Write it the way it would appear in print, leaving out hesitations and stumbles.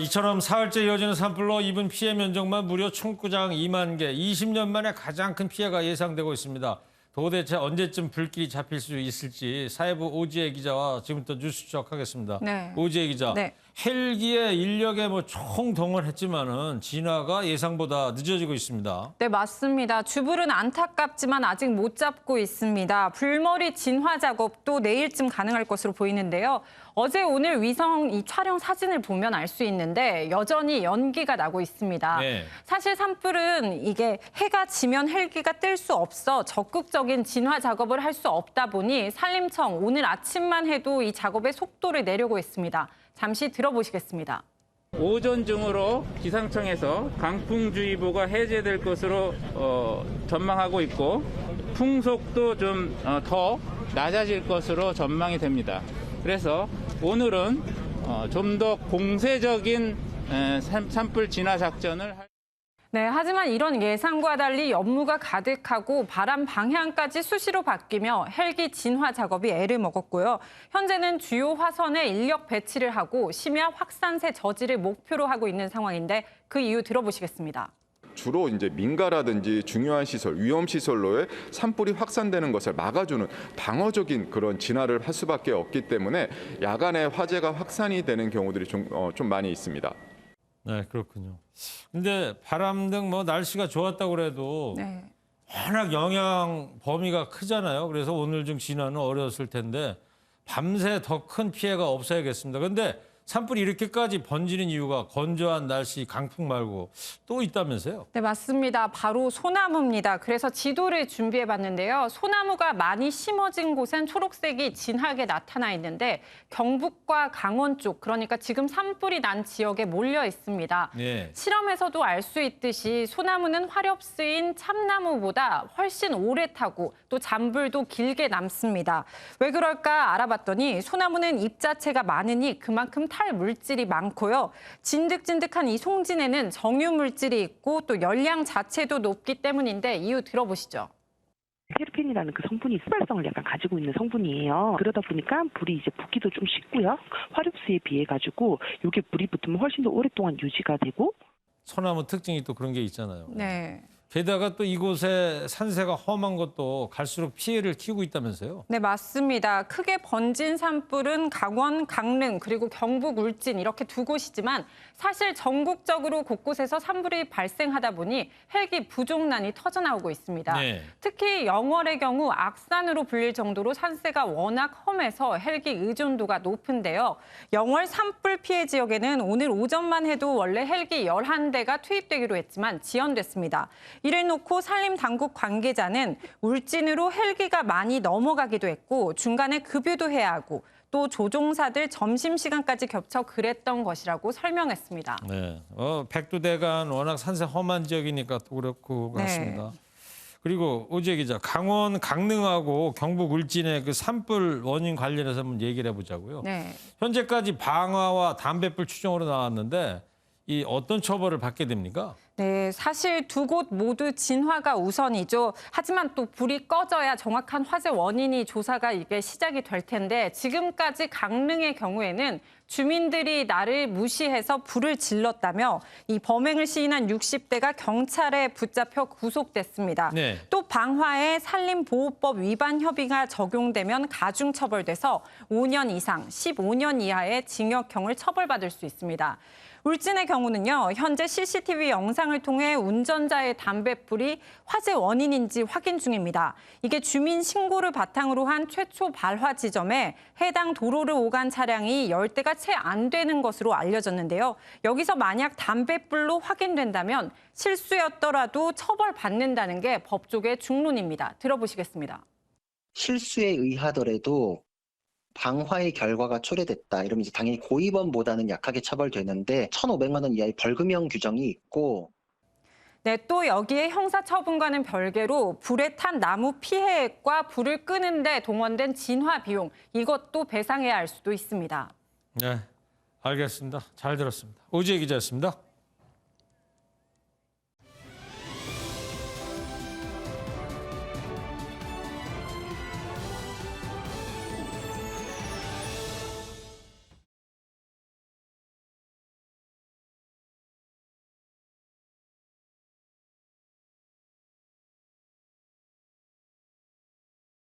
이처럼 사흘째 이어지는 산불로 입은 피해 면적만 무려 총구장 2만 개, 20년 만에 가장 큰 피해가 예상되고 있습니다. 도대체 언제쯤 불길이 잡힐 수 있을지 사회부 오지혜 기자와 지금부터 뉴스 추적하겠습니다. 네. 오지혜 기자, 네. 헬기에 인력에 총동원했지만은 진화가 예상보다 늦어지고 있습니다. 네, 맞습니다. 주불은 안타깝지만 아직 못 잡고 있습니다. 불머리 진화 작업도 내일쯤 가능할 것으로 보이는데요. 어제 오늘 위성 이 촬영 사진을 보면 알 수 있는데 여전히 연기가 나고 있습니다. 네. 사실 산불은 이게 해가 지면 헬기가 뜰 수 없어 적극적인 진화 작업을 할 수 없다 보니 산림청 오늘 아침만 해도 이 작업의 속도를 내려고 했습니다. 잠시 들어보시겠습니다. 오전 중으로 기상청에서 강풍주의보가 해제될 것으로 전망하고 있고 풍속도 좀 더 낮아질 것으로 전망이 됩니다. 그래서 오늘은 좀 더 공세적인 산불 진화 작전을 네, 하지만 이런 예상과 달리 연무가 가득하고 바람 방향까지 수시로 바뀌며 헬기 진화 작업이 애를 먹었고요. 현재는 주요 화선에 인력 배치를 하고 심야 확산세 저지를 목표로 하고 있는 상황인데 그 이유 들어보시겠습니다. 주로 이제 민가라든지 중요한 시설, 위험 시설로의 산불이 확산되는 것을 막아주는 방어적인 그런 진화를 할 수밖에 없기 때문에 야간에 화재가 확산이 되는 경우들이 좀 많이 있습니다. 네, 그렇군요. 근데 바람 등 날씨가 좋았다고 그래도 네. 워낙 영향 범위가 크잖아요. 그래서 오늘 중 진화는 어려웠을 텐데 밤새 더 큰 피해가 없어야겠습니다. 그런데 산불이 이렇게까지 번지는 이유가 건조한 날씨, 강풍 말고 또 있다면서요? 네, 맞습니다. 바로 소나무입니다. 그래서 지도를 준비해봤는데요. 소나무가 많이 심어진 곳엔 초록색이 진하게 나타나 있는데 경북과 강원 쪽, 그러니까 지금 산불이 난 지역에 몰려 있습니다. 네. 실험에서도 알 수 있듯이 소나무는 화렵수인 참나무보다 훨씬 오래 타고 또 잔불도 길게 남습니다. 왜 그럴까 알아봤더니 소나무는 잎 자체가 많으니 그만큼 탈 물질이 많고요. 진득진득한 이 송진에는 정유 물질이 있고 또 열량 자체도 높기 때문인데 이유 들어보시죠. 테르펜이라는 그 성분이 수발성을 약간 가지고 있는 성분이에요. 그러다 보니까 불이 이제 붙기도 좀 쉽고요. 화력수에 비해 가지고 이게 불이 붙으면 훨씬 더 오랫동안 유지가 되고. 소나무 특징이 또 그런 게 있잖아요. 네. 게다가 또 이곳에 산세가 험한 것도 갈수록 피해를 키우고 있다면서요? 네, 맞습니다. 크게 번진 산불은 강원, 강릉, 그리고 경북, 울진 이렇게 두 곳이지만 사실 전국적으로 곳곳에서 산불이 발생하다 보니 헬기 부족난이 터져나오고 있습니다. 네. 특히 영월의 경우 악산으로 불릴 정도로 산세가 워낙 험해서 헬기 의존도가 높은데요. 영월 산불 피해 지역에는 오늘 오전만 해도 원래 헬기 11대가 투입되기로 했지만 지연됐습니다. 이를 놓고 산림당국 관계자는 울진으로 헬기가 많이 넘어가기도 했고 중간에 급유도 해야 하고 또 조종사들 점심시간까지 겹쳐 그랬던 것이라고 설명했습니다. 네. 백두대간 워낙 산세 험한 지역이니까 또 그렇고 같습니다. 네. 그리고 오지혜 기자, 강원 강릉하고 경북 울진의 그 산불 원인 관련해서 한번 얘기를 해보자고요. 네. 현재까지 방화와 담뱃불 추정으로 나왔는데 이 어떤 처벌을 받게 됩니까? 네, 사실 두 곳 모두 진화가 우선이죠. 하지만 또 불이 꺼져야 정확한 화재 원인이 조사가 이게 시작이 될 텐데 지금까지 강릉의 경우에는 주민들이 나를 무시해서 불을 질렀다며 이 범행을 시인한 60대가 경찰에 붙잡혀 구속됐습니다. 네. 또 방화에 산림보호법 위반 협의가 적용되면 가중처벌돼서 5년 이상 15년 이하의 징역형을 처벌받을 수 있습니다. 울진의 경우는요, 현재 CCTV 영상을 통해 운전자의 담뱃불이 화재 원인인지 확인 중입니다. 이게 주민 신고를 바탕으로 한 최초 발화 지점에 해당 도로를 오간 차량이 10대가 채 안 되는 것으로 알려졌는데요. 여기서 만약 담뱃불로 확인된다면 실수였더라도 처벌받는다는 게 법조계 중론입니다. 들어보시겠습니다. 실수에 의하더라도 방화의 결과가 초래됐다. 이러면 이제 당연히 고의범보다는 약하게 처벌되는데 1,500만 원 이하의 벌금형 규정이 있고. 네, 또 여기에 형사처분과는 별개로 불에 탄 나무 피해액과 불을 끄는데 동원된 진화 비용 이것도 배상해야 할 수도 있습니다. 네, 알겠습니다. 잘 들었습니다. 오지혜 기자였습니다.